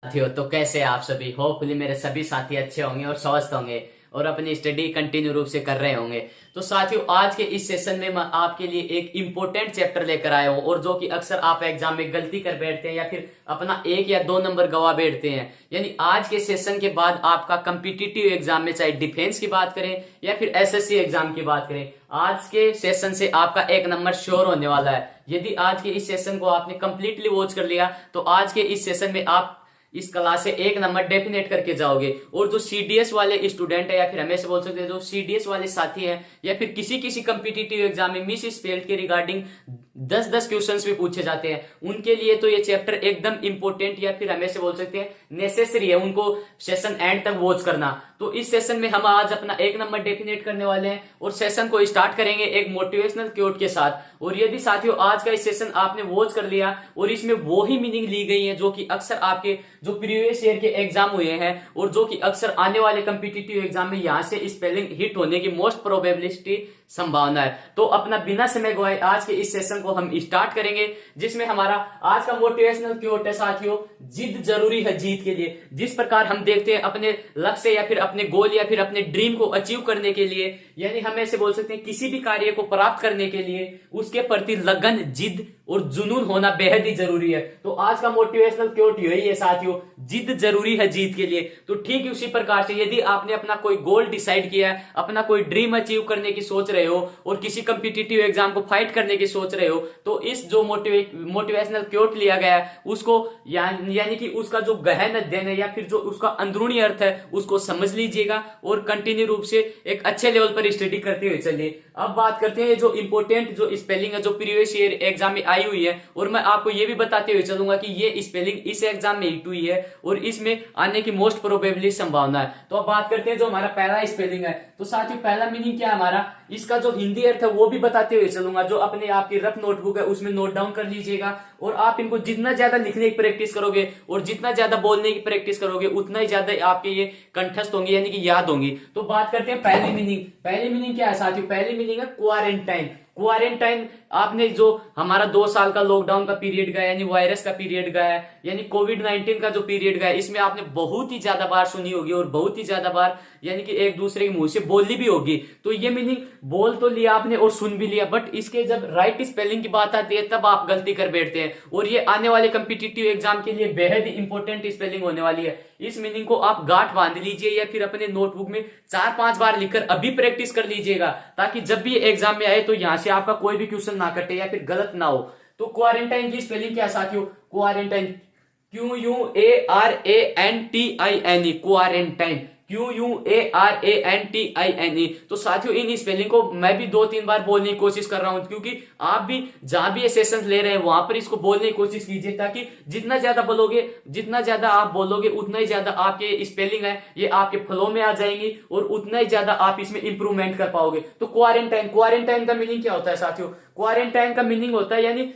साथियों, तो कैसे हैं आप सभी। होपफुली मेरे सभी साथी अच्छे होंगे और स्वस्थ होंगे और अपनी स्टडी कंटिन्यू रूप से कर रहे होंगे। तो साथियों, आज के इस सेशन में मैं आपके लिए एक इम्पोर्टेंट चैप्टर लेकर आया हूं और जो कि अक्सर आप एग्जाम में गलती कर बैठते हैं या फिर अपना 1 या 2 नंबर गवा बैठते हैं। यानी आज के सेशन के बाद आपका कंपिटिटिव एग्जाम में, चाहे डिफेंस की बात करें या फिर एसएससी एग्जाम की बात करें, आज के सेशन से आपका 1 नंबर श्योर होने वाला है। यदि आज के इस सेशन को आपने कंप्लीटली वॉच कर लिया तो आज के इस सेशन में आप इस क्लास से 1 नंबर डेफिनेट करके जाओगे। और जो सीडीएस वाले स्टूडेंट है या फिर हमें से बोल सकते हैं जो सीडीएस वाले साथी हैं या फिर किसी किसी कंपिटिटिव एग्जाम में मिस स्पेल्ड के रिगार्डिंग 10-10 क्वेश्चंस भी पूछे जाते हैं, उनके लिए तो ये चैप्टर एकदम इंपॉर्टेंट या फिर हमें से बोल सकते हैं नेसेसरी है उनको सेशन एंड तक वॉच करना। तो इस सेशन में हम आज अपना 1 नंबर डेफिनेट करने वाले हैं और सेशन को स्टार्ट करेंगे एक मोटिवेशनल क्योट के साथ। और यदि साथियों आज का इस सेशन आपने वॉच कर लिया और इसमें वो ही मीनिंग ली गई है जो कि अक्सर आपके जो प्रीवियस ईयर के एग्जाम हुए हैं और जो कि अक्सर आने वाले कंपिटिटिव एग्जाम में यहां से स्पेलिंग हिट होने की मोस्ट प्रोबेबिलिटी संभावना है। तो अपना बिना समय गवाए आज के इस सेशन को हम स्टार्ट करेंगे, जिसमें हमारा आज का मोटिवेशनल क्योट है साथियों, जिद जरूरी है जीत के लिए। जिस प्रकार हम देखते हैं अपने लक्ष्य या फिर अपने गोल या फिर अपने ड्रीम को अचीव करने के लिए, यानी हम ऐसे बोल सकते हैं किसी भी कार्य को प्राप्त करने के लिए उसके प्रति लगन, जिद और जुनून होना बेहद ही जरूरी है। तो आज का मोटिवेशनल क्योट यही है साथियों, जिद जरूरी है जीत के लिए। तो ठीक उसी प्रकार से यदि आपने अपना कोई गोल डिसाइड किया है, अपना कोई ड्रीम अचीव करने की सोच रहे हो और किसी कंपिटिटिव एग्जाम को फाइट करने की सोच रहे हो, तो इस जो मोटिवेशनल क्योट लिया गया है उसको यानी कि उसका जो गहन अध्ययन है या फिर जो उसका अंदरूनी अर्थ है उसको समझ लीजिएगा और कंटिन्यू रूप से एक अच्छे लेवल पर स्टडी करते हुए चलिए। अब बात करते हैं जो इंपोर्टेंट जो स्पेलिंग है जो प्रीवियस ईयर एग्जाम में आई हुई है, और मैं आपको ये भी बताते हुए चलूंगा कि ये स्पेलिंग इस एग्जाम में हिट हुई है और इसमें आने की मोस्ट प्रोबेबली संभावना है। तो अब बात करते हैं जो हमारा पहला स्पेलिंग है। तो साथियों पहला मीनिंग क्या है हमारा, इसका जो हिंदी अर्थ है वो भी बताते हुए चलूंगा, जो अपने आपकी रफ नोटबुक है उसमें नोट डाउन कर लीजिएगा। और आप इनको जितना ज्यादा लिखने की प्रैक्टिस करोगे और जितना ज्यादा बोलने की प्रैक्टिस करोगे उतना ही ज्यादा आपके ये कंठस्थ होंगे यानी कि याद होंगी। तो बात करते हैं पहली मीनिंग। पहली मीनिंग क्या है साथियों, पहली मीनिंग है क्वारंटाइन। क्वारंटाइन आपने जो हमारा 2 साल का लॉकडाउन का पीरियड गया यानी वायरस का पीरियड गया यानी कोविड-19 का जो पीरियड गया, इसमें आपने बहुत ही ज्यादा बार सुनी होगी और बहुत ही ज्यादा बार यानी कि एक दूसरे के मुंह से बोली भी होगी। तो ये मीनिंग बोल तो लिया आपने और सुन भी लिया, बट इसके जब राइट स्पेलिंग की बात आती है तब आप गलती कर बैठते हैं। और ये आने वाले कंपिटिटिव एग्जाम के लिए बेहद ही इंपॉर्टेंट स्पेलिंग होने वाली है। इस मीनिंग को आप गांठ बांध लीजिए या फिर अपने नोटबुक में 4-5 बार लिखकर अभी प्रैक्टिस कर लीजिएगा, ताकि जब भी एग्जाम में आए तो यहां से आपका कोई भी क्वेश्चन ना कटे या फिर गलत ना हो। तो क्वारंटाइन की स्पेलिंग क्या साथियों, क्वारंटाइन QUARANTINE, क्वारंटाइन QUARANTINE। तो साथियों इन स्पेलिंग को मैं भी 2-3 बार बोलने की कोशिश कर रहा हूं, क्योंकि आप भी जहां भी ये सेशंस ले रहे हैं वहां पर इसको बोलने की कोशिश कीजिए, ताकि जितना ज्यादा बोलोगे, जितना ज्यादा आप बोलोगे उतना ही ज्यादा आपके स्पेलिंग है ये आपके फ्लो में आ जाएंगी और उतना ही ज्यादा आप इसमें इंप्रूवमेंट कर पाओगे। तो क्वारंटाइन, क्वारंटाइन का मीनिंग क्या होता है साथियों, क्वारंटाइन का मीनिंग होता है यानी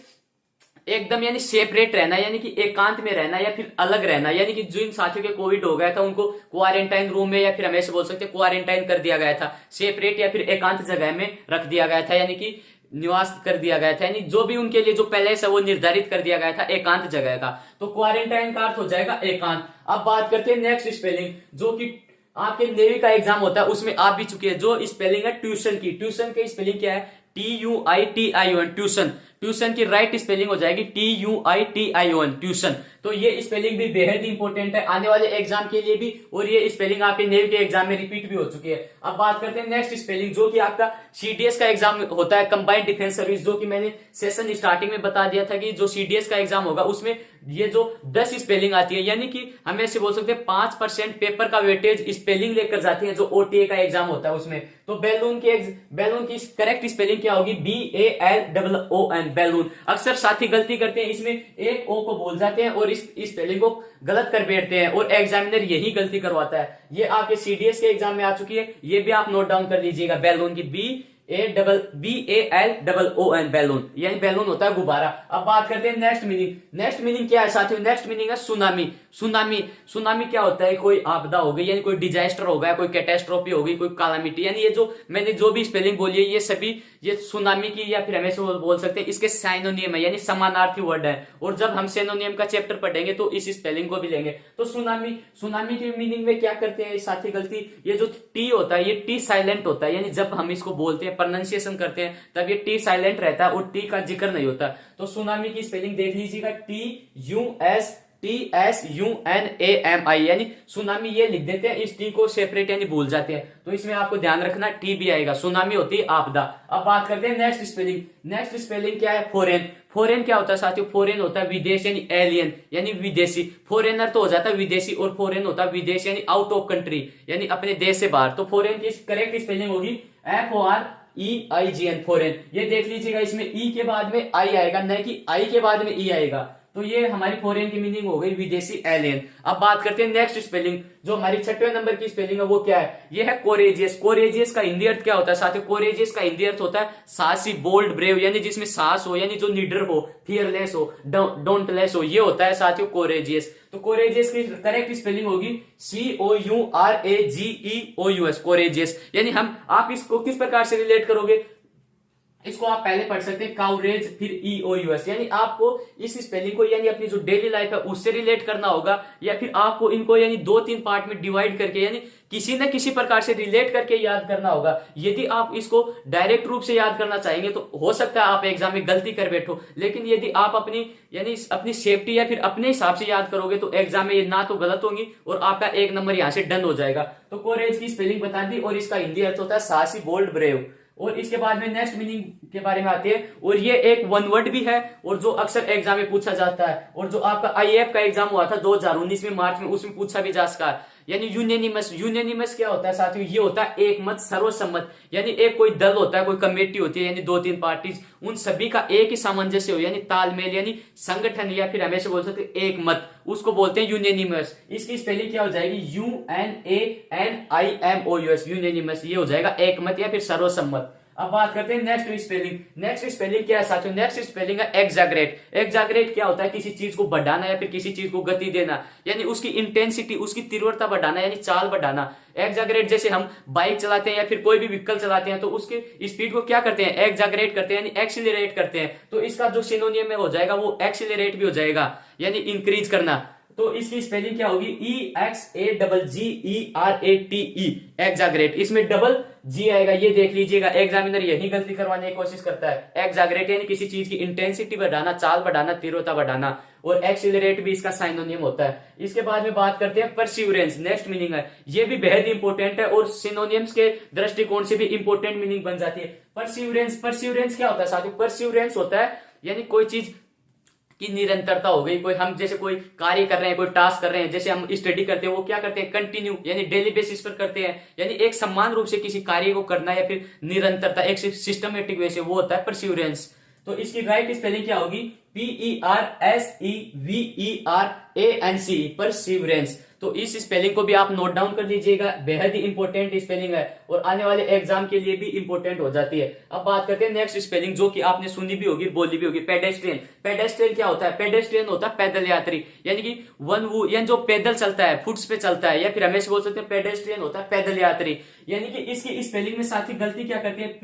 एकदम यानी सेपरेट रहना, यानी कि एकांत में रहना या फिर अलग रहना। यानी कि जिन साथियों के कोविड हो गया था उनको क्वारंटाइन रूम में या फिर हमें से बोल सकते हैं क्वारंटाइन कर दिया गया था, सेपरेट या फिर एकांत जगह में रख दिया गया था, यानी कि निवास कर दिया गया था, यानी जो भी उनके लिए जो पैलेस है वो निर्धारित कर दिया गया था एकांत जगह का। तो क्वारंटाइन का अर्थ हो जाएगा एकांत। अब बात करते हैं नेक्स्ट स्पेलिंग, जो कि आपके नेवी का एग्जाम होता है उसमें आप भी चुके हैं, जो स्पेलिंग है ट्यूशन की। ट्यूशन की स्पेलिंग क्या है, TUITION, ट्यूशन। ट्यूशन की राइट स्पेलिंग हो जाएगी TUITION, ट्यूशन। तो ये स्पेलिंग भी बेहद ही इंपॉर्टेंट है आने वाले एग्जाम के लिए भी, और ये स्पेलिंग आपके नेवी के एग्जाम में रिपीट भी हो चुकी है। अब बात करते हैं नेक्स्ट स्पेलिंग, जो कि आपका सीडीएस का एग्जाम होता है, कंबाइंड डिफेंस सर्विस, जो कि मैंने सेशन स्टार्टिंग में बता दिया था कि जो सीडीएस का एग्जाम होगा उसमें ये जो 10 स्पेलिंग आती है, यानी कि हम ऐसे बोल सकते हैं 5% पेपर का वेटेज स्पेलिंग लेकर जाती है जो ओटीए का एग्जाम होता है उसमें। तो बैलून की करेक्ट स्पेलिंग क्या होगी, BALOON, बैलून। अक्सर साथी गलती करते हैं, इसमें एक ओ को बोल जाते हैं और इस स्पेलिंग को गलत कर बैठते हैं और एग्जामिनर यही गलती करवाता है। ये आपके सीडीएस के एग्जाम में आ चुकी है, ये भी आप नोट डाउन कर लीजिएगा, बैलून की BALOON, बैलून, यानी बैलून होता है गुब्बारा। अब बात करते हैं नेक्स्ट मीनिंग। नेक्स्ट मीनिंग क्या है साथियों? नेक्स्ट मीनिंग है सुनामी। सुनामी, सुनामी क्या होता है? कोई आपदा हो गई, यानी कोई डिजास्टर हो गया, कोई कैटेस्ट्रोफी हो गई, कोई कालामिटी, यानी ये जो मैंने जो भी स्पेलिंग बोली है ये सभी ये सुनामी की या फिर हमें बोल सकते हैं इसके साइनोनियम है, यानी समानार्थी वर्ड है। और जब हम सिनोनियम का चैप्टर पढ़ेंगे तो इस स्पेलिंग को भी लेंगे। तो सुनामी, सुनामी की मीनिंग में क्या करते हैं साथी गलती, ये जो टी होता है ये टी साइलेंट होता है, यानी जब हम इसको बोलते हैं प्रोनाउंसिएशन करते हैं तब ये टी साइलेंट रहता है और टी का जिक्र नहीं होता। तो सुनामी की स्पेलिंग देख लीजिएगा, TUSUNAMI, यानी सुनामी ये लिख देते हैं, इस टी को सेपरेट यानी भूल जाते हैं। तो इसमें आपको ध्यान रखना टी भी आएगा। सुनामी होती है आपदा। अब बात करते हैं नेक्स्ट स्पेलिंग। नेक्स्ट स्पेलिंग क्या है? फॉरेन। फॉरेन क्या होता है साथियों? फॉरेन होता है विदेश यानी एलियन, यानी विदेशी। फॉरेनर तो हो जाता है विदेशी और फॉरेन होता है विदेश यानी आउट ऑफ कंट्री, यानी अपने देश से बाहर। तो फॉरेन की करेक्ट स्पेलिंग होगी FOREIGN, फॉरेन। ये देख लीजिएगा, इसमें ई के बाद में आई आएगा, न कि आई के बाद में ई आएगा। तो ये हमारी फॉरेन की मीनिंग हो गई विदेशी, एलियन। अब बात करते हैं नेक्स्ट स्पेलिंग। जो हमारी 6वें नंबर की स्पेलिंग है वो क्या है? ये है कोरेजियस। कोरेजियस का हिंदी अर्थ क्या होता है साथियों? कोरेजियस का हिंदी अर्थ होता है साहसी, बोल्ड, ब्रेव, यानी जिसमें साहस हो, यानी जो निडर हो, फियरलेस हो, डोंटलेस हो, ये होता है साथियों कोरेजियस। तो कोरेजियस की करेक्ट स्पेलिंग होगी COURAGEOUS, कोरेजियस। यानी आप इसको किस प्रकार से रिलेट करोगे? इसको आप पहले पढ़ सकते हैं काउरेज फिर EOUS, यानी आपको इस स्पेलिंग को यानी अपनी जो डेली लाइफ है उससे रिलेट करना होगा, या फिर आपको इनको यानी 2-3 पार्ट में डिवाइड करके यानी किसी न किसी प्रकार से रिलेट करके याद करना होगा। यदि आप इसको डायरेक्ट रूप से याद करना चाहेंगे तो हो सकता है आप एग्जाम में गलती कर बैठो, लेकिन यदि आप अपनी सेफ्टी या फिर अपने हिसाब से याद करोगे तो एग्जाम में ये ना तो गलत होंगी और आपका 1 नंबर यहां से डन हो जाएगा। तो कोरेज की स्पेलिंग बता दी और इसका हिंदी अर्थ होता है साहसी, बोल्ड, ब्रेव। और इसके बाद में नेक्स्ट मीनिंग के बारे में आते हैं, और ये एक वन वर्ड भी है और जो अक्सर एग्जाम में पूछा जाता है, और जो आपका IAF का एग्जाम हुआ था 2019 में मार्च में, उसमें पूछा भी जा सका, यानी यूनेनिमस। यूनेनिमस क्या होता है साथियों? ये होता है एक मत, सर्वसम्मत, यानी एक कोई दल होता है, कोई कमेटी होती है, यानी 2-3 पार्टीज, उन सभी का एक ही सामंजस्य हो, यानी तालमेल, यानी संगठन, या फिर हमेशा बोल सकते एक मत, उसको बोलते हैं यूनेनिमस। इसकी स्पेलिंग क्या हो जाएगी? UNANIMOUS, यूनेनिमस। ये हो जाएगा एक मत या फिर सर्वसम्मत। अब बात करते हैं नेक्स्ट स्पेलिंग। नेक्स्ट स्पेलिंग क्या है साथियों? नेक्स्ट स्पेलिंग है एग्जैगरेट। एग्जैगरेट क्या होता है? किसी चीज को बढ़ाना या फिर किसी चीज को गति देना, यानी उसकी इंटेंसिटी, उसकी तीव्रता बढ़ाना, यानी चाल बढ़ाना। एग्जैगरेट, जैसे हम बाइक चलाते हैं या फिर कोई भी व्हीकल चलाते हैं तो उसके स्पीड को क्या करते हैं? एग्जैगरेट करते हैं, यानी एक्सीलरेट करते हैं। तो इसका जो सिनोनियम में हो जाएगा वो एक्सीलरेट भी हो जाएगा, यानी इंक्रीज करना। तो इसकी स्पेलिंग क्या होगी? EXAGGERATE, exaggerate. इसमें डबल जी आएगा, ये देख लीजिएगा, एग्जामिनर यही गलती करवाने की कोशिश करता है। एग्जैगरेट यानी किसी चीज की इंटेंसिटी बढ़ाना, चाल बढ़ाना, तीव्रता बढ़ाना, और एक्सीलरेट भी इसका साइनोनियम होता है। इसके बाद में बात करते हैं परसिवरेंस। नेक्स्ट मीनिंग है, ये भी बेहद इंपॉर्टेंट है और सिनोनियम्स के दृष्टिकोण से भी इंपॉर्टेंट मीनिंग बन जाती है। परसिवरेंस, परसिवरेंस क्या होता है साथियों? परसिवरेंस होता है यानी कोई चीज की निरंतरता हो गई। कोई हम जैसे कोई कार्य कर रहे हैं, कोई टास्क कर रहे हैं, जैसे हम स्टडी करते हैं, वो क्या करते हैं? कंटिन्यू, यानी डेली बेसिस पर करते हैं, यानी एक समान रूप से किसी कार्य को करना या फिर निरंतरता एक सिस्टमेटिक वे से, वो होता है परसिवरेंस। तो इसकी राइट स्पेलिंग क्या होगी? PERSEVERANC, perseverance. तो इस स्पेलिंग को भी आप नोट डाउन कर लीजिएगा, बेहद ही इंपॉर्टेंट स्पेलिंग है और आने वाले एग्जाम के लिए भी इंपॉर्टेंट हो जाती है। अब बात करते हैं नेक्स्ट स्पेलिंग, जो कि आपने सुनी भी होगी, बोली भी होगी, पेडेस्ट्रियन। पेडेस्ट्रियन क्या होता है? पेडेस्ट्रियन होता है पैदल यात्री, यानी कि यानी जो पैदल चलता है, फुट्स पे चलता है, या फिर हमेशा बोल सकते हैं पेडेस्ट्रियन होता है पैदल यात्री। यानी कि इसकी स्पेलिंग में साथी गलती क्या करते हैं?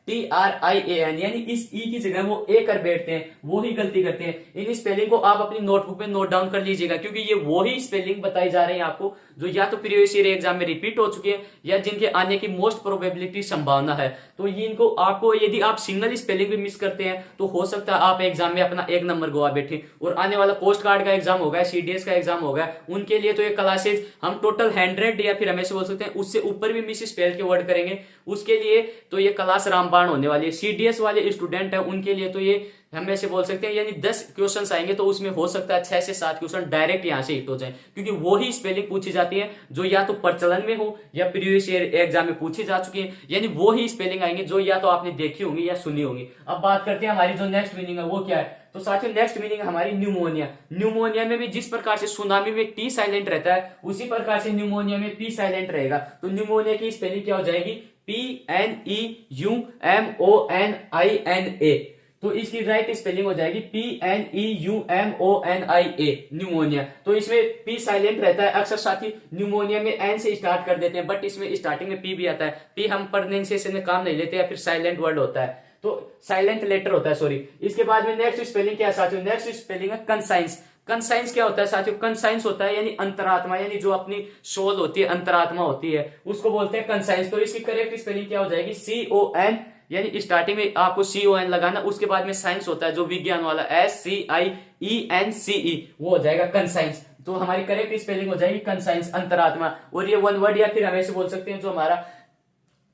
PEDESTRIAN, यानी इस ई की जगह वो ए कर बैठते हैं, वो ही गलती करते हैं। इन स्पेलिंग को आप अपनी नोटबुक में नोट डाउन कर लीजिएगा, क्योंकि ये वो ही स्पेलिंग बताई जा रही है आपको जो या तो प्रीवियस ईयर एग्जाम में रिपीट हो चुके हैं या जिनके आने की मोस्ट प्रोबेबिलिटी संभावना है। तो ये इनको आपको, यदि आप सिंगल स्पेलिंग भी मिस करते हैं तो हो सकता है आप एग्जाम में अपना 1 नंबर गवा बैठे। और आने वाला पोस्ट कार्ड का एग्जाम होगा, CDS का एग्जाम होगा, उनके लिए तो ये क्लासेज हम टोटल 100 या फिर हमेशा बोल सकते हैं उससे ऊपर भी मिस स्पेल के वर्ड करेंगे, उसके लिए तो ये क्लास रामबाण होने वाली है। CDS वाले स्टूडेंट है उनके लिए तो ये हम ऐसे बोल सकते हैं, यानी 10 क्वेश्चंस आएंगे तो उसमें हो सकता है 6 से 7 क्वेश्चन डायरेक्ट यहां से हिट हो जाए, क्योंकि वो ही स्पेलिंग पूछी जाती है जो या तो प्रचलन में हो या प्रीवियस ईयर एग्जाम में पूछी जा चुकी है, यानी वो ही स्पेलिंग आएंगे जो या तो आपने देखी होंगी या सुनी होंगी। अब बात करते हैं हमारी जो नेक्स्ट मीनिंग है वो क्या है। तो साथियों नेक्स्ट मीनिंग हमारी न्यूमोनिया। न्यूमोनिया में भी जिस प्रकार से सुनामी में टी साइलेंट रहता है उसी प्रकार से न्यूमोनिया में पी साइलेंट रहेगा। तो न्यूमोनिया की स्पेलिंग क्या हो जाएगी? PNEUMONINA। तो इसकी राइट स्पेलिंग हो जाएगी PNEUMONIA, न्यूमोनिया। तो इसमें P साइलेंट रहता है। अक्सर साथी न्यूमोनिया में N से स्टार्ट कर देते हैं, बट इसमें स्टार्टिंग में P भी आता है। P हम प्रोनाउंसिएशन में काम नहीं लेते, या फिर साइलेंट वर्ड होता है, तो साइलेंट लेटर होता है, सॉरी। इसके बाद में नेक्स्ट स्पेलिंग क्या है साथियों? नेक्स्ट स्पेलिंग है कंसाइंस। कंसाइंस क्या होता है साथियों? कंसाइंस होता है यानी अंतरात्मा, यानी जो अपनी सोल होती है, अंतरात्मा होती है, उसको बोलते हैं कंसाइंस। तो इसकी करेक्ट स्पेलिंग क्या हो जाएगी? CON, यानी स्टार्टिंग में आपको CON लगाना, उसके बाद में साइंस होता है जो विज्ञान वाला, SCIENCE, वो हो जाएगा कंसाइंस। तो हमारी करेक्ट स्पेलिंग हो जाएगी कंसाइंस, अंतरात्मा। और ये वन वर्ड या फिर हम ऐसे बोल सकते हैं जो हमारा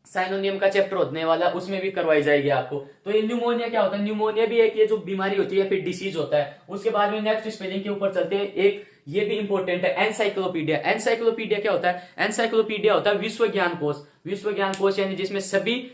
साइनोनियम का चैप्टर होने वाला, उसमें भी करवाई जाएगी आपको। तो ये न्यूमोनिया क्या होता है? न्यूमोनिया भी एक ये जो बीमारी होती है, फिर डिसीज होता है। उसके बाद में नेक्स्ट स्पेलिंग के ऊपर चलते हैं। एक ये भी इंपॉर्टेंट है, एनसाइक्लोपीडिया। एनसाइक्लोपीडिया क्या होता है? एनसाइक्लोपीडिया होता है विश्व ज्ञान कोश। विश्व ज्ञान कोश यानी जिसमें सभी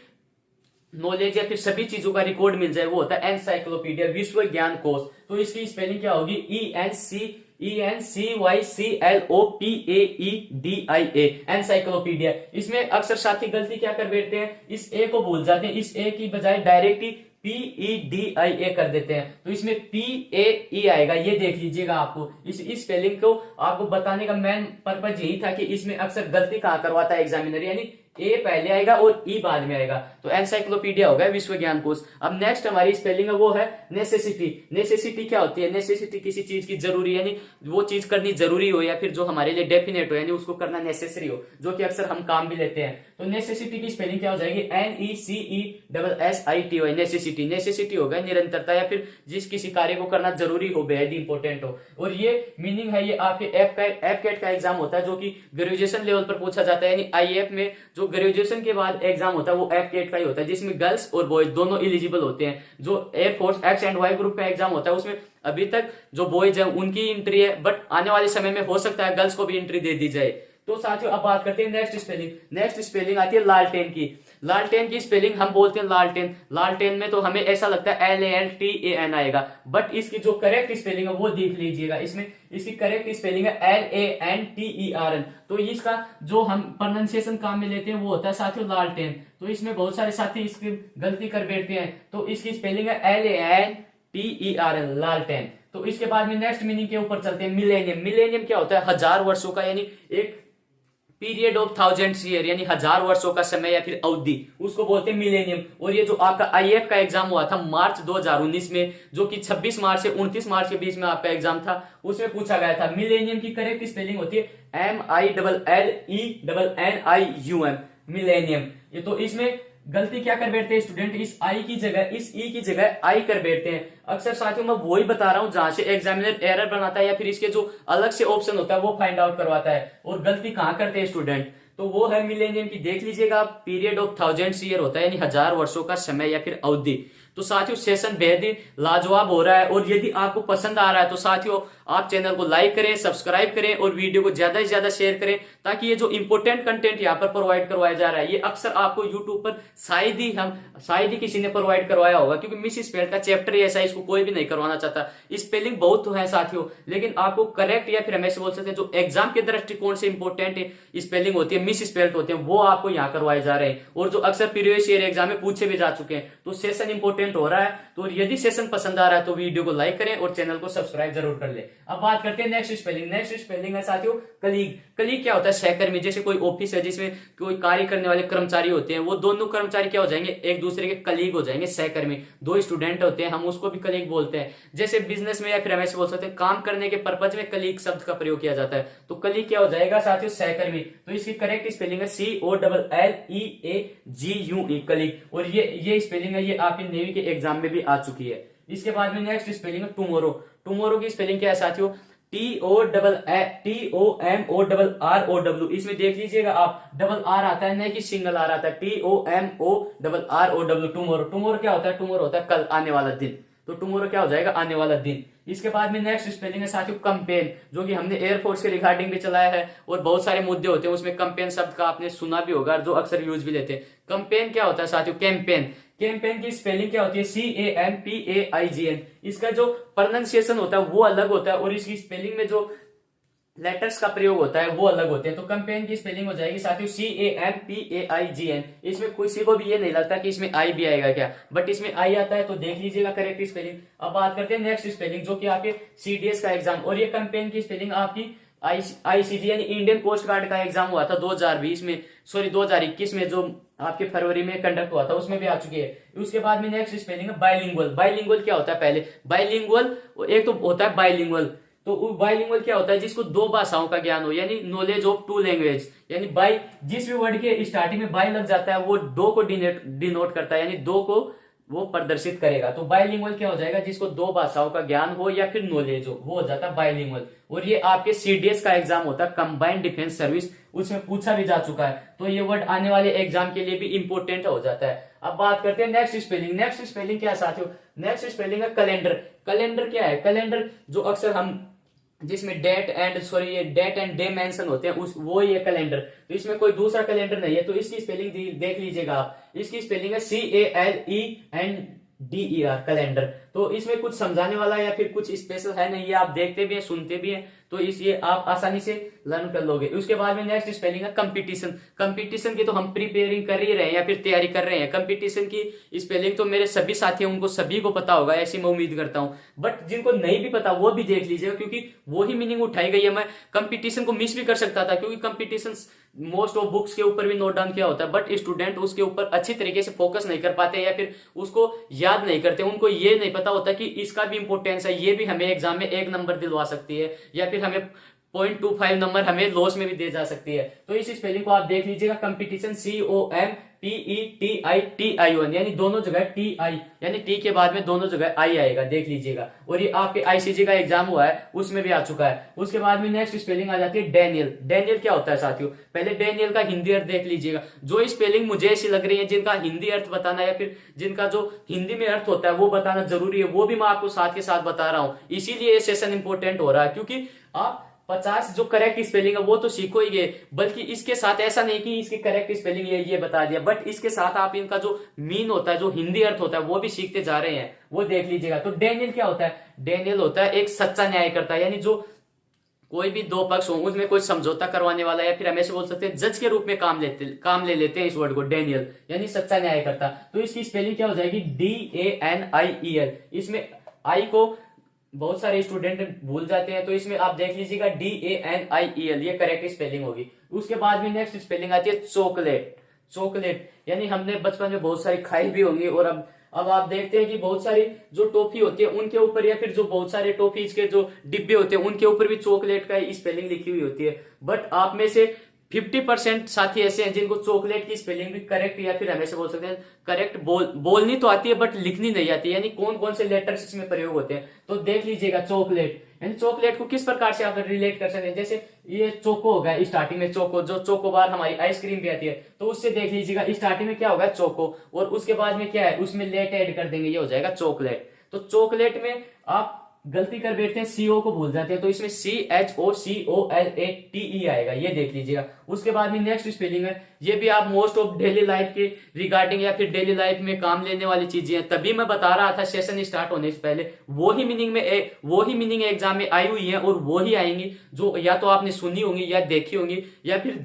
नॉलेज या फिर सभी चीजों का रिकॉर्ड मिल जाए, वो होता है एनसाइक्लोपीडिया, विश्व ज्ञान कोश। तो इसकी स्पेलिंग क्या होगी? ENCYCLOPAEDIA, encyclopedia. इसमें अक्सर साथी गलती क्या कर बैठते हैं? इस ए को भूल जाते हैं, इस ए की बजाय डायरेक्ट ही PEDIA कर देते हैं। तो इसमें PAE आएगा, ये देख लीजिएगा। आपको इस स्पेलिंग को आपको बताने का मेन पर्पज यही था कि इसमें अक्सर गलती कहां करवाता है एग्जामिनर, यानी ए पहले आएगा और ई बाद में आएगा। तो एनसाइक्लोपीडिया होगा विश्व ज्ञान कोश। अब नेक्स्ट हमारी स्पेलिंग है वो है नेसेसिटी। नेसेसिटी क्या होती है? नेसेसिटी किसी चीज की जरूरी, यानी वो चीज करनी जरूरी हो, या फिर जो हमारे लिए डेफिनेट हो, यानी उसको करना नेसेसरी हो, जो कि अक्सर हम काम भी लेते हैं। तो नेसेसिटी की स्पेलिंग क्या हो जाएगी? NECESSITY, necessity. नेसेसिटी होगा निरंतरता, या फिर जिस किसी कार्य को करना जरूरी हो, बेहद इंपॉर्टेंट हो। और ये मीनिंग है, ये आपके एपकेट का एग्जाम होता है, जो कि ग्रेजुएशन लेवल पर पूछा जाता है। यानी IAF में जो ग्रेजुएशन के बाद एग्जाम होता है वो एपकेट का ही होता है, जिसमें गर्ल्स और बॉयज दोनों एलिजिबल होते हैं। जो air force X and Y group का एग्जाम होता है, उसमें अभी तक जो बॉयज है उनकी एंट्री है, बट आने वाले समय में हो सकता है गर्ल्स को भी एंट्री दे दी जाए। तो साथियों अब बात करते हैं नेक्स्ट स्पेलिंग। नेक्स्ट स्पेलिंग आती है लालटेन की। लालटेन की स्पेलिंग हम बोलते हैं लालटेन। लालटेन में तो हमें ऐसा लगता है LALTAN आएगा, बट इसकी जो करेक्ट स्पेलिंग है वो देख लीजिएगा। इसमें इसकी करेक्ट स्पेलिंग है LANTERN। तो इसका जो हम प्रोनाउंसिएशन काम में लेते हैं वो होता है साथियों लालटेन। तो इसमें बहुत सारे साथी इसकी गलती कर बैठते हैं, तो इसकी स्पेलिंग है LANTERN, लालटेन। तो इसके बाद में नेक्स्ट मीनिंग के ऊपर चलते हैं, मिलेनियम। मिलेनियम क्या होता है? 1000 वर्षों का, यानी एक पीरियड ऑफ 1000 ईयर, यानी 1000 वर्षों का समय या फिर अवधि, उसको बोलते हैं मिलेनियम। और ये जो आपका IAF का एग्जाम हुआ था मार्च 2019 में, जो कि 26 मार्च से 29 मार्च के बीच में आपका एग्जाम था, उसमें पूछा गया था। मिलेनियम की करेक्ट स्पेलिंग होती है MILLENNIUM, मिलेनियम। ये तो इसमें गलती क्या कर बैठते हैं स्टूडेंट? इस आई की जगह, इस ई की जगह आई कर बैठते हैं। अक्सर साथियों मैं वही बता रहा हूं जहां से एग्जामिनर एरर बनाता है, या फिर इसके जो अलग से ऑप्शन होता है वो फाइंड आउट करवाता है। और गलती कहां करते हैं स्टूडेंट? तो वो है मिलेनियम की, देख लीजिएगा, पीरियड ऑफ 1000 ईयर होता है, यानी 1000 वर्षों का समय या फिर अवधि। तो साथियों सेशन बेहद ही लाजवाब हो रहा है, और यदि आपको पसंद आ रहा है तो साथियों आप चैनल को लाइक करें, सब्सक्राइब करें और वीडियो को ज्यादा से ज्यादा शेयर करें, ताकि ये जो इंपोर्टेंट कंटेंट यहाँ पर प्रोवाइड करवाया जा रहा है, ये अक्सर आपको यूट्यूब पर शायद ही किसी ने प्रोवाइड करवाया होगा, क्योंकि मिस स्पेल का चैप्टर ही ऐसा है, इसको कोई भी नहीं करवाना चाहता। स्पेलिंग बहुत तो है साथियों, लेकिन आपको करेक्ट या फिर हम ऐसे बोल सकते हैं जो एग्जाम के दृष्टिकोण से इंपॉर्टेंट स्पेलिंग होती है, मिस स्पेल्ड होते हैं, वो आपको यहाँ करवाए जा रहे हैं, और जो अक्सर प्रीवियस ईयर एग्जाम में पूछे भी जा चुके हैं। तो सेशन इंपॉर्टेंट हो रहा है, तो यदि सेशन पसंद आ रहा है तो वीडियो को लाइक करें और चैनल को सब्सक्राइब जरूर कर ले। अब बात करते हैं नेक्स्ट स्पेलिंग। नेक्स्ट स्पेलिंग है साथियों कलीग। कलीग क्या होता है? सहकर्मी। जैसे कोई ऑफिस है जिसमें कोई कार्य करने वाले कर्मचारी होते हैं, वो दोनों कर्मचारी क्या हो जाएंगे? एक दूसरे के कलीग हो जाएंगे, सहकर्मी। दो स्टूडेंट होते हैं, हम उसको भी कलीग बोलते हैं। जैसे बिजनेस में या फिर हम ऐसे बोल सकते हैं काम करने के पर्पज में कलीग शब्द का प्रयोग किया जाता है। तो कलीग क्या हो जाएगा साथियों? सहकर्मी। तो इसकी करेक्ट स्पेलिंग है COLLEAGUE, कलीग। और ये स्पेलिंग है, ये आपके नेवी के एग्जाम में भी आ चुकी है। इसके बाद में नेक्स्ट स्पेलिंग है टुमारो। टुमारो की स्पेलिंग क्या है साथियों? TOMORROW। इसमें देख लीजिएगा आप, डबल आर आता है, नहीं कि सिंगल आर आता है। TOMORROW, tomorrow. टुमारो क्या होता है? टुमारो होता है कल, आने वाला दिन। तो टुमारो क्या हो जाएगा? आने वाला दिन। इसके बाद में नेक्स्ट स्पेलिंग है साथियों कंपेन, जो कि हमने एयरफोर्स के रिगार्डिंग भी चलाया है, और बहुत सारे मुद्दे होते हैं उसमें कंपेन शब्द का आपने सुना भी होगा, जो अक्सर यूज भी लेते हैं। कंपेन क्या होता है साथियों? कैंपेन। कैंपेन की स्पेलिंग क्या होती है? CAMPAIGN। इसका जो प्रोनाउंसिएशन होता है वो अलग होता है, और इसकी स्पेलिंग में जो लेटर्स का प्रयोग होता है वो अलग होते हैं। तो कंपेन की स्पेलिंग हो जाएगी साथियों CAMPAIGN। इसमें किसी को भी ये नहीं लगता कि इसमें आई भी आएगा क्या, बट इसमें आई आता है, तो देख लीजिएगा करेक्ट स्पेलिंग। अब बात करते हैं नेक्स्ट स्पेलिंग जो कि आपके CDS का एग्जाम, और ये कंपेन की स्पेलिंग आपकी ICG यानी इंडियन कोस्ट गार्ड का एग्जाम हुआ था 2020 में, सॉरी 2021 में, जो आपके फरवरी में कंडक्ट हुआ था, उसमें भी आ चुकी है। उसके बाद में नेक्स्ट स्पेलिंग है बाइलिंगुअल। बाइलिंगुअल क्या होता है, पहले बाइलिंगुअल एक तो होता है बाइलिंगुअल, तो बाइलिंगुअल क्या होता है, जिसको दो भाषाओं का ज्ञान हो, यानी नॉलेज ऑफ टू लैंग्वेज, यानी बाई, जिस भी वर्ड के स्टार्टिंग में बाई लग जाता है वो दो को डिनोट करता है, यानी दो को वो प्रदर्शित करेगा। तो बाइलिंगुअल क्या हो जाएगा, जिसको दो भाषाओं का ज्ञान हो या फिर नॉलेज हो, वो हो जाता है बाइलिंगुअल। और ये आपके CDS का एग्जाम होता है, कंबाइंड डिफेंस सर्विस, उसमें पूछा भी जा चुका है, तो ये वर्ड आने वाले एग्जाम के लिए भी इंपॉर्टेंट हो जाता है। अब बात करते हैं नेक्स्ट स्पेलिंग। नेक्स्ट स्पेलिंग क्या है साथियों, नेक्स्ट स्पेलिंग है कैलेंडर। कैलेंडर क्या है, कैलेंडर जो अक्सर हम जिसमें डेट एंड डे मेंशन होते हैं, उस वो ये कैलेंडर, तो इसमें कोई दूसरा कैलेंडर नहीं है। तो इसकी स्पेलिंग देख लीजिएगा आप, इसकी स्पेलिंग है CALENDER कैलेंडर। तो इसमें कुछ समझाने वाला या फिर कुछ स्पेशल है नहीं, ये आप देखते भी हैं सुनते भी हैं, तो ये आप आसानी से लर्न कर लोगे। उसके बाद में नेक्स्ट स्पेलिंग है कंपटीशन। कंपटीशन की तो हम प्रिपेयरिंग कर ही रहे हैं या फिर तैयारी कर रहे हैं। कंपटीशन की स्पेलिंग तो मेरे सभी साथियों उनको सभी को पता होगा, ऐसी मैं उम्मीद करता हूं, बट जिनको नहीं भी पता वो भी देख लीजिएगा, क्योंकि वो ही मीनिंग उठाई गई है। मैं कंपटीशन को मिस भी कर सकता था, क्योंकि कंपटीशन मोस्ट ऑफ बुक्स के ऊपर भी नोट डाउन किया होता है, बट स्टूडेंट उसके ऊपर अच्छी तरीके से फोकस नहीं कर पाते या फिर उसको याद नहीं करते, उनको ये नहीं पता होता कि इसका भी इंपॉर्टेंस है, ये भी हमें एग्जाम में 1 नंबर दिलवा सकती है या फिर हमें 0.25 नंबर हमें लॉस में भी दे जा सकती है। तो इस स्पेलिंग को आप देख लीजिएगा, कंपटीशन COMPETITION, यानी दोनों जगह TI, यानी टी के बाद में दोनों जगह आई आएगा, देख लीजिएगा। और ये आपके ICG का एग्जाम हुआ है, उसमें भी आ चुका है। उसके बाद में नेक्स्ट स्पेलिंग आ जाती है डैनियल। डैनियल क्या होता है साथियों, पहले डैनियल का हिंदी अर्थ देख लीजिएगा। जो स्पेलिंग मुझे ऐसी लग रही है जिनका हिंदी अर्थ बताना या फिर जिनका जो हिंदी में अर्थ होता है वो बताना जरूरी है, वो भी मैं आपको साथ के साथ बता रहा हूं। इसीलिए ये सेशन इंपॉर्टेंट हो रहा है, क्योंकि आप 50 जो करेक्ट स्पेलिंग है वो तो सीखो ही गए, बल्कि इसके साथ ऐसा नहीं कि इसकी करेक्ट स्पेलिंग ये बता दिया, बट इसके साथ आप इनका जो मीन होता है, जो हिंदी अर्थ होता है, वो भी सीखते जा रहे हैं, वो देख लीजिएगा। तो डैनियल क्या होता है, डैनियल होता है एक सच्चा न्यायकर्ता, यानी जो कोई भी दो पक्ष हो उसमें कोई समझौता करवाने वाला, या फिर हम ऐसे बोल सकते हैं जज के रूप में काम ले लेते हैं इस वर्ड को, डैनियल यानी सच्चा न्यायकर्ता। तो इसकी स्पेलिंग क्या हो जाएगी, DANIEL। इसमें आई को बहुत सारे स्टूडेंट भूल जाते हैं, तो इसमें आप देख लीजिएगा DANIEL, ये करेक्ट स्पेलिंग होगी। उसके बाद में नेक्स्ट स्पेलिंग आती है चॉकलेट। चॉकलेट यानी हमने बचपन में बहुत सारी खाई भी होंगी, और अब आप देखते हैं कि बहुत सारी जो टॉफी होती है उनके ऊपर, या फिर जो बहुत सारे टॉफीज के जो डिब्बे होते हैं उनके ऊपर भी चॉकलेट का स्पेलिंग लिखी हुई होती है, बट आप में से 50% साथी ऐसे हैं जिनको चॉकलेट की स्पेलिंग भी करेक्ट या फिर हमेशा बोल सकते हैं करेक्ट बोलनी तो आती है बट लिखनी नहीं आती, यानी कौन कौन से लेटर्स इसमें प्रयोग होते हैं। तो देख लीजिएगा चॉकलेट, यानी चॉकलेट को किस प्रकार से आप रिलेट कर सकते हैं, जैसे ये चोको होगा, स्टार्टिंग में चोको, जो चोकोबार हमारी आइसक्रीम भी आती है, तो उससे देख लीजिएगा स्टार्टिंग में क्या होगा चोको, और उसके बाद में क्या है उसमें लेट ऐड कर देंगे, ये हो जाएगा चॉकलेट। तो चॉकलेट में आप गलती कर बैठते हैं, CO को भूल जाते हैं, तो इसमें CHOCOLATE आएगा, ये देख लीजिएगा। उसके बाद में नेक्स्ट स्पेलिंग है, ये भी आप मोस्ट ऑफ डेली लाइफ के रिगार्डिंग या फिर डेली लाइफ में काम लेने वाली चीजें हैं, तभी मैं बता रहा था सेशन स्टार्ट होने से पहले, वो ही मीनिंग एग्जाम में आई हुई है, और वो ही आएंगी जो या तो आपने सुनी होंगी या देखी होंगी, या फिर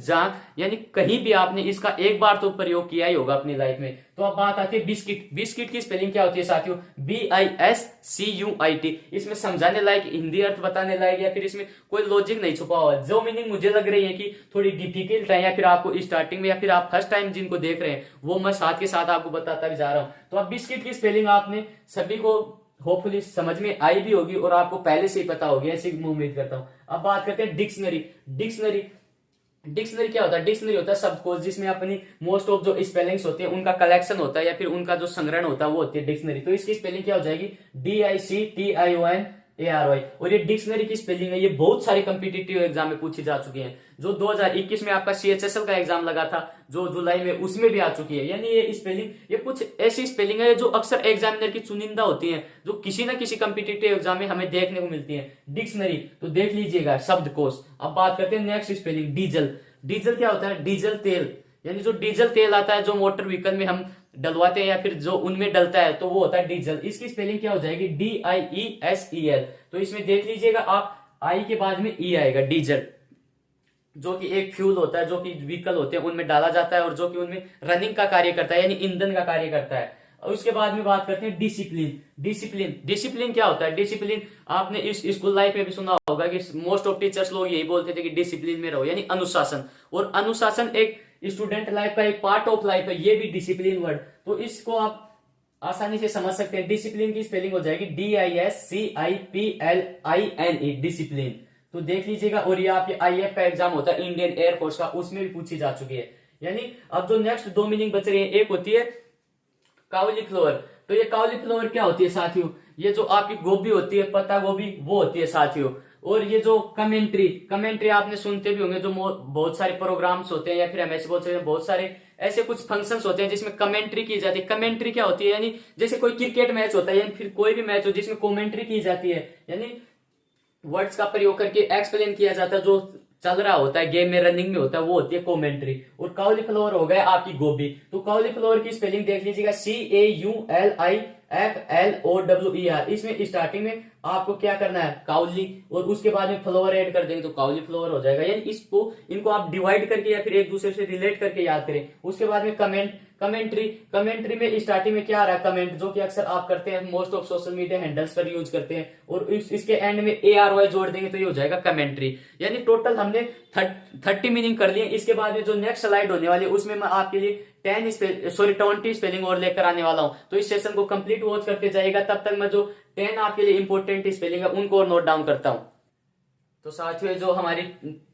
यानी कहीं भी आपने इसका एक बार तो प्रयोग किया ही होगा अपनी लाइफ में। तो अब बात आती है बिस्किट। बिस्किट की स्पेलिंग क्या होती है साथियों, BISCUIT। इसमें समझाने लायक, हिंदी अर्थ बताने लायक, या फिर इसमें कोई लॉजिक नहीं छुपा हुआ। जो मीनिंग मुझे लग रही है कि थोड़ी डिफिकल्ट है, या फिर आपको स्टार्टिंग में या फिर आप फर्स्ट टाइम जिनको देख रहे हैं, वो मैं साथ के साथ आपको बताता भी जा रहा हूं। तो अब बिस्किट की स्पेलिंग आपने सभी को होपफुली समझ में आई भी होगी और आपको पहले से ही पता होगी, ऐसी मैं उम्मीद करता हूं। अब बात करते हैं डिक्शनरी। डिक्शनरी क्या होता है, डिक्शनरी होता है शब्दकोश, जिसमें अपनी मोस्ट ऑफ जो स्पेलिंग्स होती है उनका कलेक्शन होता है, या फिर उनका जो संग्रहण होता है वो होती है डिक्शनरी। तो इसकी स्पेलिंग क्या हो जाएगी, DICTIONARY। और ये डिक्शनरी की स्पेलिंग है, ये बहुत सारे कॉम्पिटिटिव एग्जाम में पूछी जा चुकी है। जो 2021 में आपका CHSL का एग्जाम लगा था जो जुलाई में, उसमें भी आ चुकी है। यानी ये स्पेलिंग, ये कुछ ऐसी स्पेलिंग है जो अक्सर एग्जामिनर की चुनिंदा होती है, जो किसी ना किसी कॉम्पिटिटिव एग्जाम में हमें देखने को मिलती है। डिक्शनरी तो देख लीजिएगा शब्दकोश। अब बात करते हैं नेक्स्ट स्पेलिंग डीजल। डीजल क्या होता है, डीजल तेल, यानी जो डीजल तेल आता है जो मोटर व्हीकल में हम डलवाते हैं या फिर जो उनमें डलता है, तो वो होता है डीजल। इसकी स्पेलिंग क्या हो जाएगी, DIESEL। तो इसमें देख लीजिएगा आप आई के बाद में ई आएगा, डीजल, जो कि एक फ्यूल होता है, जो कि व्हीकल होते हैं उनमें डाला जाता है और जो कि उनमें रनिंग का कार्य करता है, यानी ईंधन का कार्य करता है। और उसके बाद में बात करते हैं डिसिप्लिन। डिसिप्लिन डिसिप्लिन क्या होता है? डिसिप्लिन आपने इस स्कूल लाइफ में भी सुना होगा कि मोस्ट ऑफ टीचर्स लोग यही बोलते थे कि डिसिप्लिन में रहो, यानी अनुशासन। और अनुशासन एक स्टूडेंट लाइफ का एक पार्ट ऑफ लाइफ है, ये भी डिसिप्लिन वर्ड। तो इसको आप आसानी से समझ सकते हैं। डिसिप्लिन की स्पेलिंग हो जाएगी DISCIPLINE, डिसिप्लिन। तो देख लीजिएगा। और ये आपके IF का एग्जाम होता है, इंडियन एयरफोर्स का, उसमें भी पूछी जा चुकी है। यानी अब जो नेक्स्ट 2 मीनिंग बच रही है, एक होती है काउलीफ्लावर। तो ये काउलीफ्लावर क्या होती है साथियों? ये जो आपकी गोभी होती है, पत्ता गोभी, वो होती है साथियों। और ये जो कमेंट्री, कमेंट्री आपने सुनते भी होंगे, जो बहुत सारे प्रोग्राम्स होते हैं, या फिर हम ऐसे बोल सकते हैं बहुत सारे ऐसे कुछ फंक्शंस होते हैं जिसमें कमेंट्री की जाती है। कमेंट्री क्या होती है? यानी जैसे कोई क्रिकेट मैच होता है या फिर कोई भी मैच हो जिसमें कमेंट्री की जाती है, यानी वर्ड्स का प्रयोग करके एक्सप्लेन किया जाता है, जो चल रहा होता है गेम में, रनिंग में होता है, वो होती है कमेंट्री। और काउलीफ्लावर हो गया आपकी गोभी। तो काउलीफ्लावर की स्पेलिंग देख लीजिएगा, CAULIFLOWER। इसमें स्टार्टिंग में आपको क्या करना है? काउली, और उसके बाद में फ्लावर ऐड कर देंगे तो काउलीफ्लावर हो जाएगा। यानी इनको आप डिवाइड करके या फिर एक दूसरे से रिलेट करके याद करें। उसके बाद में कमेंट्री। कमेंट्री में स्टार्टिंग में क्या आ रहा है? कमेंट, जो कि अक्सर आप करते हैं, most of social media handles पर यूज करते हैं। और इसके एंड में ARY जोड़ देंगे तो ये हो जाएगा कमेंट्री। यानी टोटल हमने 30 मीनिंग कर लिए। इसके बाद में जो नेक्स्ट स्लाइड होने वाली है उसमें मैं आपके लिए 20 स्पेलिंग और लेकर आने वाला हूं। तो इस सेशन को कंप्लीट वॉच करके जाएगा। तब तक मैं जो 10 आपके लिए इंपॉर्टेंट स्पेलिंग है उनको नोट डाउन करता हूं। तो साथियों, जो हमारी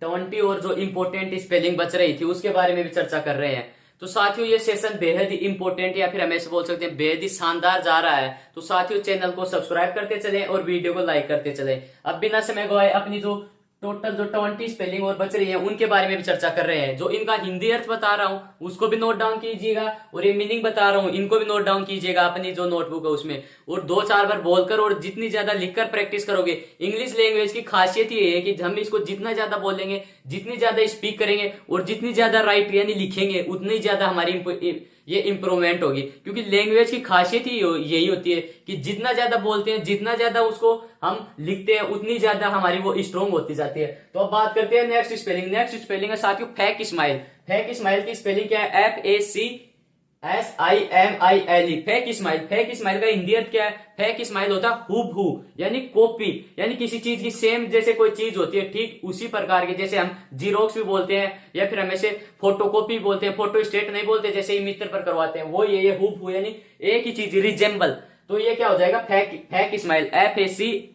20 और जो इंपॉर्टेंट स्पेलिंग बच रही थी उसके बारे में भी चर्चा कर रहे हैं। तो साथियों, ये सेशन बेहद ही इंपॉर्टेंट या फिर हम ऐसे बोल सकते हैं बेहद ही शानदार जा रहा है। तो साथियों, चैनल को सब्सक्राइब करते चलें और वीडियो को लाइक करते चलें। अब बिना समय गवाए अपनी जो टोटल जो 20 स्पेलिंग और बच रही है उनके बारे में भी चर्चा कर रहे हैं। जो इनका हिंदी अर्थ बता रहा हूं उसको भी नोट डाउन कीजिएगा, और ये मीनिंग बता रहा हूं इनको भी नोट डाउन कीजिएगा अपनी जो नोटबुक है उसमें। और 2-4 बार बोलकर और जितनी ज्यादा लिखकर प्रैक्टिस करोगे। इंग्लिश लैंग्वेज की खासियत ये है कि हम इसको जितना ज्यादा बोलेंगे, जितनी ज्यादा स्पीक करेंगे और जितनी ज्यादा राइट यानी लिखेंगे, उतनी ज्यादा हमारी ये इंप्रूवमेंट होगी। क्योंकि लैंग्वेज की खासियत ही यही होती है कि जितना ज्यादा बोलते हैं, जितना ज्यादा उसको हम लिखते हैं, उतनी ज्यादा हमारी वो स्ट्रॉन्ग होती जाती है। तो अब बात करते हैं नेक्स्ट स्पेलिंग। नेक्स्ट स्पेलिंग है साथियों फेक स्माइल। फेक स्माइल की स्पेलिंग क्या है? FACSIMILE, fake smile. Fake smile का हिंदी अर्थ क्या है? फेक स्माइल होता है हूबहू, यानी कॉपी, यानी किसी चीज की सेम जैसे कोई चीज होती है ठीक उसी प्रकार की, जैसे हम जीरोक्स भी बोलते हैं या फिर हम ऐसे फोटोकॉपी बोलते हैं, फोटो स्टेट नहीं बोलते जैसे ही मित्र पर करवाते हैं, वो ये हूबहू यानी एक ही चीज, रिजेंबल। तो ये क्या हो जाएगा? Fake smile, FACSIMILE,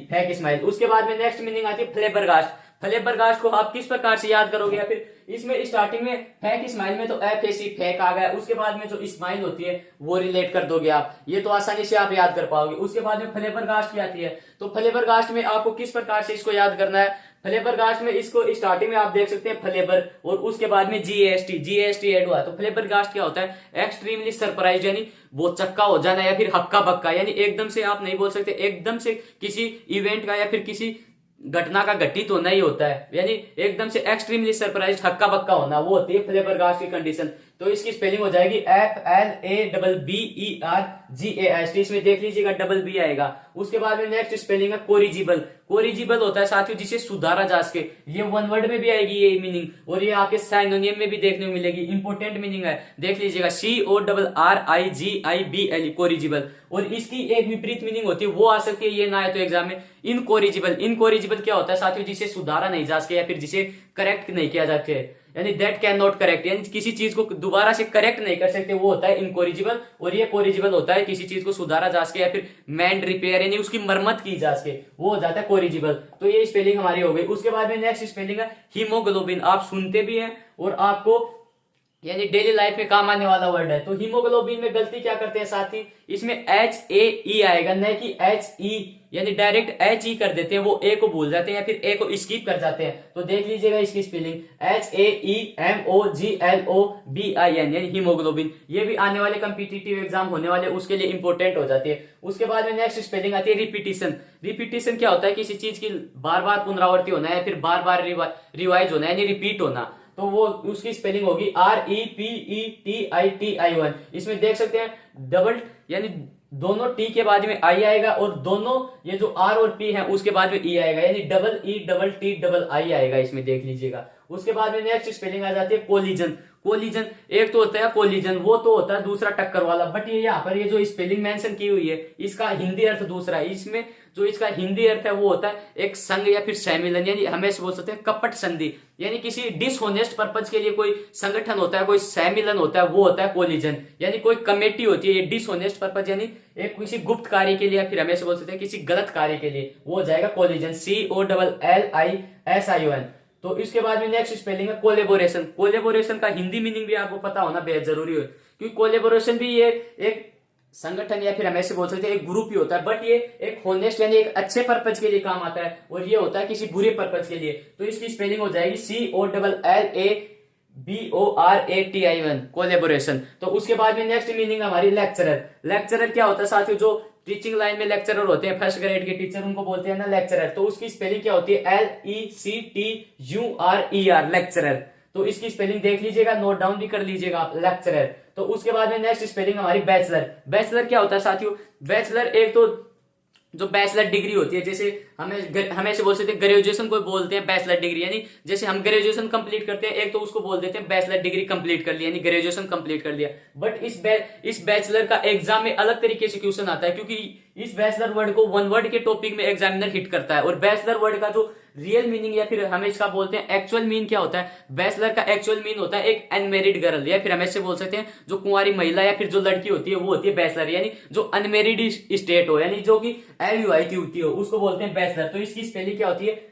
fake smile. उसके बाद में नेक्स्ट मीनिंग आती है फ्लेबरगास्ट। फ्लेबरगास्ट को आप किस प्रकार से याद करोगे? या फिर इसमें स्टार्टिंग में फेक स्माइल में तो FAC फेक आ गया, उसके बाद में जो स्माइल होती है वो रिलेट कर दोगे आप, ये तो आसानी से आप याद कर पाओगे। उसके बाद में फ्लेबरगास्ट की आती है। तो फ्लेबरगास्ट में आपको किस प्रकार से इसको याद करना है? फ्लेबरगास्ट में इसको स्टार्टिंग में आप देख सकते हैं फ्लेबर, और उसके बाद में GAST ऐड हुआ। तो फ्लेबरगास्ट क्या होता है? एक्सट्रीमली सरप्राइज, यानी वो चक्का हो जाना या फिर हक्का बक्का, यानी एकदम से आप नहीं बोल सकते, एकदम से किसी इवेंट का या फिर किसी घटना का घटित होना ही होता है, यानी एकदम से एक्सट्रीमली सरप्राइज, हक्का बक्का होना, वो होती है फ्लेबरगास्ट की कंडीशन। तो इसकी स्पेलिंग हो जाएगी FLABBERGAST। इसमें देख लीजिएगा डबल बी आएगा। उसके बाद में नेक्स्ट स्पेलिंग है कोरिजिबल। कोरिजिबल होता है साथियों जिसे सुधारा जा सके, ये वन वर्ड में भी आएगी ये मीनिंग, और ये आपके साइनोनियम में भी देखने को मिलेगी। इंपोर्टेंट मीनिंग है, देख लीजिएगा CORRIGIBLE, कोरिजिबल। और इसकी एक विपरीत मीनिंग होती है, वो आ सकती है, ये ना आए तो एग्जाम में, इनकोरिजिबल। इनकोरिजिबल क्या होता है साथियों? जिसे सुधारा नहीं जा सके या फिर जिसे करेक्ट नहीं किया जा सके, यानी दैट कैन नॉट करेक्ट, यानी किसी चीज को दोबारा से करेक्ट नहीं कर सकते, वो होता है इनकोरिजिबल। और ये कोरिजिबल होता है किसी चीज को सुधारा जा सके या फिर मैंड रिपेयर, यानी उसकी मरम्मत की जा सके, वो हो जाता है कोरिजिबल। तो ये स्पेलिंग हमारी हो गई। उसके बाद में नेक्स्ट स्पेलिंग है हीमोग्लोबिन। आप सुनते भी हैं और आपको यानी डेली लाइफ में काम आने वाला वर्ड है। तो हीमोग्लोबिन में गलती क्या करते हैं साथी? इसमें HAE आएगा, न कि HE, यानी डायरेक्ट HE कर देते हैं, वो A को भूल जाते हैं या फिर A को स्किप कर जाते हैं। तो देख लीजिएगा इसकी स्पेलिंग HAEMOGLOBIN, यानी हीमोग्लोबिन। ये भी आने वाले कम्पिटिटिव एग्जाम होने वाले उसके लिए इंपॉर्टेंट हो जाती है। उसके बाद में नेक्स्ट स्पेलिंग आती है रिपीटिशन। रिपीटिशन क्या होता है? किसी चीज की बार बार पुनरावृत्ति होना या फिर बार बार रिवाइज होना, यानी रिपीट होना। तो वो उसकी स्पेलिंग होगी REPETITION। इसमें देख सकते हैं डबल, यानी दोनों टी के बाद में आई आएगा और दोनों ये जो आर और पी है उसके बाद में ई आएगा, यानी double E double T double आई आएगा इसमें, देख लीजिएगा। उसके बाद में नेक्स्ट स्पेलिंग आ जाती है कोलिजन। कोलिजन एक तो होता है कोलिजन, वो तो होता है दूसरा टक्कर वाला, बट ये यहाँ पर ये जो स्पेलिंग मेंशन की हुई है इसका हिंदी अर्थ दूसरा है। इसमें जो इसका हिंदी अर्थ है वो होता है एक संघ या फिर सम्मेलन, यानी हमेशा बोल सकते हैं कपट संधि, यानी किसी डिसहोनेस्ट पर्पज के लिए कोई संगठन होता है, कोई सम्मेलन होता है, वो होता है कोलिजन। यानी कोई कमेटी होती है, ये डिसहोनेस्ट पर्पज यानी एक किसी गुप्त कार्य के लिए, या फिर हमेशा बोल सकते हैं किसी गलत कार्य के लिए, वो हो जाएगा कोलिजन, COLLISION। तो इसके बाद में नेक्स्ट स्पेलिंग है कोलेबोरेशन। कोलेबोरेशन का हिंदी मीनिंग भी आपको पता होना बेहद जरूरी है, क्योंकि कोलेबोरेशन भी ये एक संगठन या फिर हम ऐसे बोल सकते हैं एक ग्रुप ही होता है, बट ये एक होनेस्ट यानी एक अच्छे पर्पज के लिए काम आता है, और ये होता है किसी बुरे पर्पज के लिए। तो इसकी स्पेलिंग हो जाएगी COLLABORATION, कोलेबोरेशन। तो उसके बाद में नेक्स्ट मीनिंग हमारी लेक्चरर। लेक्चरर क्या होता है साथियों, जो टीचिंग लाइन में लेक्चरर होते हैं, फर्स्ट ग्रेड के टीचर, उनको बोलते हैं ना लेक्चरर। तो उसकी स्पेलिंग क्या होती है, LECTURER, लेक्चरर। तो इसकी स्पेलिंग देख लीजिएगा, नोट डाउन भी कर लीजिएगा आप, लेक्चरर। तो उसके बाद में नेक्स्ट स्पेलिंग हमारी बैचलर। बैचलर क्या होता है साथियों, बैचलर एक तो जो बैचलर डिग्री होती है, जैसे हमें से बोल सकते हैं ग्रेजुएशन को बोलते हैं बैचलर डिग्री, यानी जैसे हम ग्रेजुएशन कंप्लीट करते हैं एक तो उसको बोल देते हैं बैचलर डिग्री कंप्लीट कर लिया, यानी ग्रेजुएशन कंप्लीट कर लिया। बट इस बैचलर का एग्जाम में अलग तरीके से क्वेश्चन आता है, क्योंकि इस बैचलर वर्ड को वन वर्ड के टॉपिक में एग्जामिनर हिट करता है। और बैचलर वर्ड का जो रियल मीनिंग या फिर हम इसका बोलते हैं एक्चुअल मीन क्या होता है, बैचलर का एक्चुअल मीन होता है एक अनमेरिड गर्ल, या फिर हम ऐसे बोल सकते हैं जो कुंवारी महिला या फिर जो लड़की होती है वो होती है बैचलर, यानी जो अनमेरिड स्टेट हो, यानी जो कि अविवाहित होती हो, उसको बोलते हैं बैचलर। तो इसकी स्पेलिंग क्या होती है,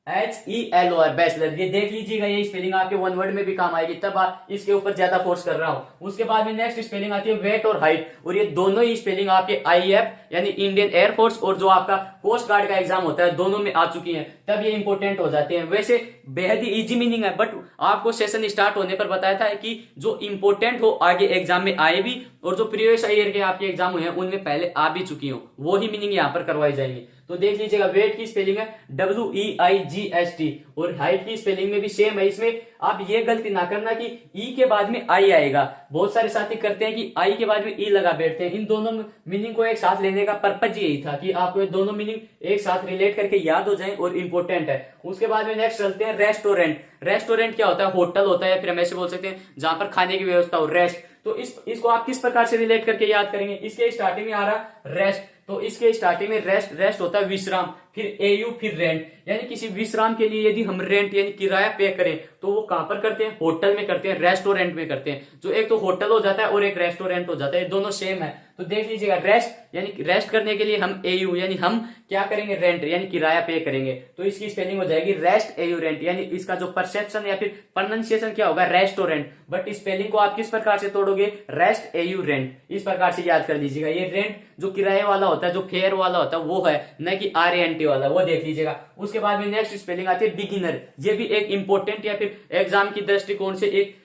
BACHELOR, बैचलर। ये देख लीजिएगा, ये स्पेलिंग आपके वन वर्ड में भी काम आएगी, तब आप इसके ऊपर ज्यादा फोर्स कर रहा हूं। उसके बाद में नेक्स्ट स्पेलिंग आती है वेट और हाइट, और ये दोनों ही स्पेलिंग आपके IF यानी इंडियन एयरफोर्स और जो आपका कोस्ट गार्ड का एग्जाम होता है दोनों में आ चुकी हैं, तब ये इंपॉर्टेंट हो जाते हैं। वैसे बेहद ही इजी मीनिंग है, बट आपको सेशन स्टार्ट होने पर बताया था कि जो इंपॉर्टेंट हो आगे एग्जाम में आए भी, और जो प्रीवियस ईयर के आपके एग्जाम हुए हैं उनमें पहले आ भी चुकी हो, वो ही मीनिंग यहाँ पर करवाई जाएंगी। तो देख लीजिएगा, वेट की स्पेलिंग है WEIGHT, और हाइट की स्पेलिंग में भी सेम है। इसमें आप ये गलती ना करना कि ई के बाद में आई आएगा, बहुत सारे साथी करते हैं कि आई के बाद में ई लगा बैठते हैं। इन दोनों मीनिंग को एक साथ लेने का पर्पज यही था कि आपको ये दोनों मीनिंग एक साथ रिलेट करके याद हो जाएं और इंपॉर्टेंट है। उसके बाद में नेक्स्ट चलते हैं रेस्टोरेंट। रेस्टोरेंट क्या होता है, होटल होता है, या फिर हम ऐसे बोल सकते हैं जहां पर खाने की व्यवस्था हो, रेस्ट। तो इसको आप किस प्रकार से रिलेट करके याद करेंगे, इसके स्टार्टिंग में आ रहा रेस्ट, तो इसके स्टार्टिंग में रेस्ट होता है विश्राम, फिर AU फिर रेंट, यानी किसी विश्राम के लिए यदि हम रेंट यानी किराया पे करें तो वो कहां पर करते हैं, होटल में करते हैं, रेस्टोरेंट में करते हैं। जो एक तो होटल हो जाता है और एक रेस्टोरेंट हो जाता है, दोनों सेम है। तो देख लीजिएगा, रेस्ट यानी रेस्ट करने के लिए हम AU यानी हम क्या करेंगे, रेंट यानी किराया पे करेंगे। तो इसकी स्पेलिंग हो जाएगी रेस्ट AU रेंट, यानी इसका जो परसेप्शन या फिर प्रोनाउंसिएशन क्या होगा, रेस्टोरेंट, बट स्पेलिंग को आप किस प्रकार से तोड़ोगे, रेस्ट AU रेंट, इस प्रकार से याद कर लीजिएगा। ये रेंट जो किराए वाला होता है, जो फेयर वाला होता है वो है, न कि RANT वाला, वो देख लीजिएगा। उसके बाद में नेक्स्ट स्पेलिंग आती है बिगिनर। ये भी एक इंपॉर्टेंट या फिर एग्जाम की दृष्टिकोण से एक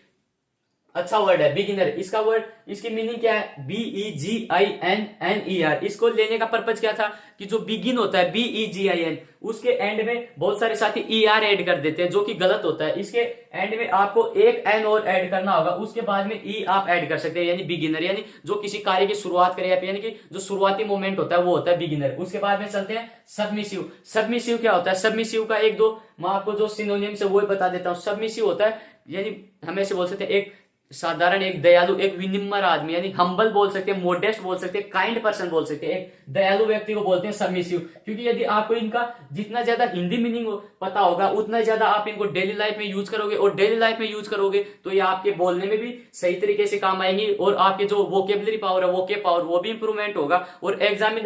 अच्छा वर्ड है बिगिनर। इसका वर्ड, इसकी मीनिंग क्या है, BEGINNER। इसको लेने का पर्पज क्या था कि जो बिगिन होता है BEGIN, उसके एंड में बहुत सारे साथी ER ऐड कर देते हैं, जो कि गलत होता है। इसके एंड में आपको एक N और ऐड करना होगा, उसके बाद में E आप ऐड कर सकते हैं, यानी बिगिनर, यानी जो किसी कार्य की शुरुआत करे, यानी कि जो शुरुआती मोमेंट होता है वो होता है बिगिनर। उसके बाद में चलते हैं सबमिसिव। सबमिसिव क्या होता है, सबमिसिव का एक दो मैं आपको जो सिनोनिम्स है वो ही बता देता हूं। सबमिसिव होता है यानी हम ऐसे बोल सकते हैं एक साधारण, एक दयालु, एक विनिम्र आदमी, यानी हम्बल बोल सकते हैं, मोडेस्ट बोल सकते हैं, काइंड पर्सन बोल सकते हैं, एक दयालु व्यक्ति को बोलते हैं सबमिसिव। क्योंकि यदि आपको इनका जितना ज्यादा हिंदी मीनिंग पता होगा उतना ज्यादा आप इनको डेली लाइफ में यूज करोगे, और डेली लाइफ में यूज करोगे तो ये आपके बोलने में भी सही तरीके से काम आएंगी, और आपके जो वोकेबलरी पावर है, वोके पावर, वो भी इंप्रूवमेंट होगा। और एग्जाम में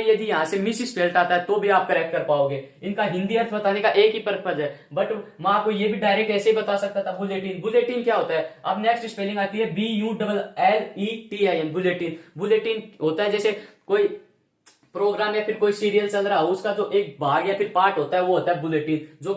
यदि यहाँ से मिस स्पेल्ट आता है तो भी आप करेक्ट कर पाओगे। इनका हिंदी अर्थ बताने का एक ही पर्पज है, बट मैं आपको ये भी डायरेक्ट ऐसे ही बता सकता था। बुलेटिन, बुलेटिन क्या होता है, अब नेक्स्ट स्पेलिंग आती है BULLETIN, बुलेटिन। बुलेटिन होता है जैसे कोई प्रोग्राम या फिर कोई सीरियल चल रहा हो, उसका जो एक भाग या फिर पार्ट होता है वो होता है बुलेटिन, जो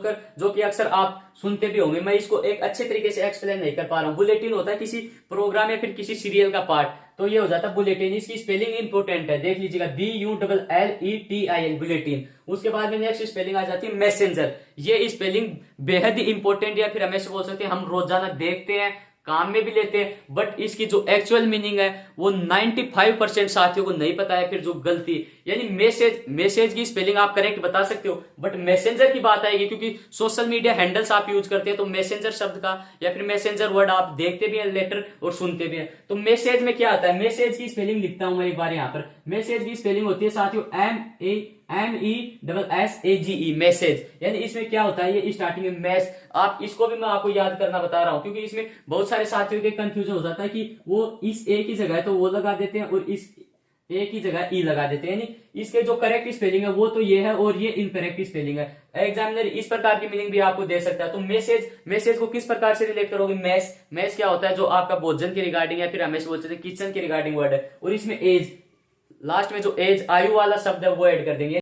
कि अक्सर आप सुनते भी होंगे। मैं इसको एक अच्छे तरीके से एक्सप्लेन नहीं कर पा रहा हूं। बुलेटिन होता है किसी प्रोग्राम या फिर किसी सीरियल का पार्ट, तो ये हो जाता है बुलेटिन। इसकी स्पेलिंग इंपोर्टेंट है, देख लीजिएगा, BULLETIN, बुलेटिन। उसके बाद में नेक्स्ट स्पेलिंग आ जाती है मैसेंजर। ये स्पेलिंग बेहद ही इंपॉर्टेंट, या फिर हमेशा बोल सकते हैं हम रोजाना देखते हैं काम में भी लेते हैं, बट इसकी जो एक्चुअल मीनिंग है वो 95% साथियों को नहीं पता है। फिर जो गलती, यानी मैसेज की स्पेलिंग आप करेक्ट बता सकते हो, बट मैसेंजर की बात आएगी, क्योंकि सोशल मीडिया हैंडल्स आप यूज करते हैं, तो मैसेंजर शब्द का या फिर मैसेंजर वर्ड आप देखते भी हैं लेटर और सुनते भी हैं। तो मैसेज में क्या आता है, मैसेज की स्पेलिंग लिखता हूं मैं एक बार यहाँ पर। मैसेज की स्पेलिंग होती है साथियों MESSAGE, मैसेज। यानी इसमें क्या होता है, ये स्टार्टिंग में मैस, आप इसको भी मैं आपको याद करना बता रहा हूं, क्योंकि इसमें बहुत सारे साथियों के कंफ्यूजन हो जाता है कि वो इस ए की जगह है तो वो लगा देते हैं और इस ए की जगह ई लगा देते हैं। यानी इसके जो करेक्ट स्पेलिंग है वो तो ये है और ये इनकरेक्ट स्पेलिंग है। एग्जामिनर इस प्रकार की मीनिंग भी आपको दे सकता है। तो मैसेज को किस प्रकार से रिलेट करोगे, मैस क्या होता है, जो आपका भोजन के रिगार्डिंग है, फिर हमेशा बोलते हैं किचन के रिगार्डिंग वर्ड है, और इसमें एज, लास्ट में जो एज आयु वाला शब्द है वो ऐड कर देंगे।